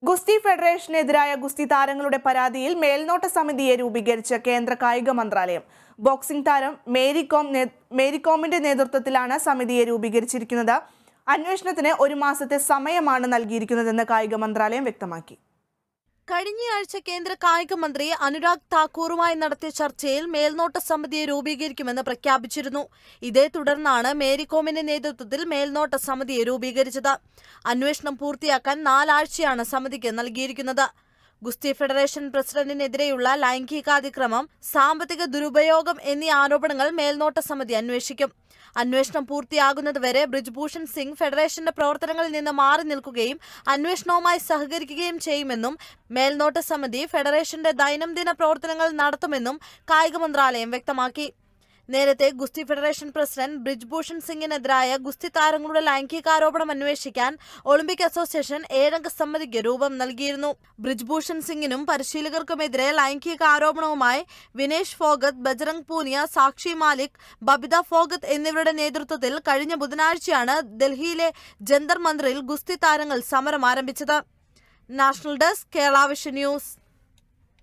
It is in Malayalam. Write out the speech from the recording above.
ഗുസ്തി ഫെഡറേഷനെതിരായ ഗുസ്തി താരങ്ങളുടെ പരാതിയിൽ മേൽനോട്ട സമിതിയെ രൂപീകരിച്ച കേന്ദ്ര കായിക മന്ത്രാലയം. ബോക്സിംഗ് താരം മേരികോമിന്റെ നേതൃത്വത്തിലാണ് സമിതിയെ രൂപീകരിച്ചിരിക്കുന്നത്. അന്വേഷണത്തിന് 1 മാസത്തെ സമയമാണ് നൽകിയിരിക്കുന്നതെന്ന് കായിക മന്ത്രാലയം വ്യക്തമാക്കി. കഴിഞ്ഞയാഴ്ച കേന്ദ്ര കായിക മന്ത്രി അനുരാഗ് താക്കൂറുമായി നടത്തിയ ചർച്ചയിൽ മേൽനോട്ട സമിതിയെ രൂപീകരിക്കുമെന്ന് പ്രഖ്യാപിച്ചിരുന്നു. ഇതേ തുടർന്നാണ് മേരികോമിന്റെ നേതൃത്വത്തിൽ മേൽനോട്ട സമിതിയെ രൂപീകരിച്ചത്. അന്വേഷണം പൂർത്തിയാക്കാൻ 4 ആഴ്ചയാണ് സമിതിക്ക് നൽകിയിരിക്കുന്നത്. ഗുസ്തി ഫെഡറേഷൻ പ്രസിഡന്റിനെതിരെയുള്ള ലൈംഗികാതിക്രമം, സാമ്പത്തിക ദുരുപയോഗം എന്നീ ആരോപണങ്ങൾ മേൽനോട്ട സമിതി അന്വേഷിക്കും. അന്വേഷണം പൂർത്തിയാകുന്നതുവരെ ബ്രിജ്ഭൂഷൺ സിംഗ് ഫെഡറേഷന്റെ പ്രവർത്തനങ്ങളിൽ നിന്ന് മാറി നിൽക്കുകയും അന്വേഷണവുമായി സഹകരിക്കുകയും ചെയ്യുമെന്നും മേൽനോട്ട സമിതി ഫെഡറേഷന്റെ ദൈനംദിന പ്രവർത്തനങ്ങൾ നടത്തുമെന്നും കായിക മന്ത്രാലയം വ്യക്തമാക്കി. നേരത്തെ ഗുസ്തി ഫെഡറേഷൻ പ്രസിഡന്റ് ബ്രിജ്ഭൂഷൺ സിംഗിനെതിരായ ഗുസ്തി താരങ്ങളുടെ ലൈംഗികാരോപണം അന്വേഷിക്കാൻ ഒളിമ്പിക് അസോസിയേഷൻ 7 അംഗ സമിതിക്ക് രൂപം നൽകിയിരുന്നു. ബ്രിജ്ഭൂഷൺ സിംഗിനും പരിശീലകർക്കുമെതിരെ ലൈംഗിക ആരോപണവുമായി വിനേഷ് ഫോഗത്ത്, ബജ്രംഗ് പൂനിയ, സാക്ഷി മാലിക്, ബബിത ഫോഗത്ത് എന്നിവരുടെ നേതൃത്വത്തിൽ കഴിഞ്ഞ ബുധനാഴ്ചയാണ് ഡൽഹിയിലെ ജന്തർ മന്ദിറിൽ ഗുസ്തി താരങ്ങൾ സമരം ആരംഭിച്ചത്. National desk, Kerala vision news.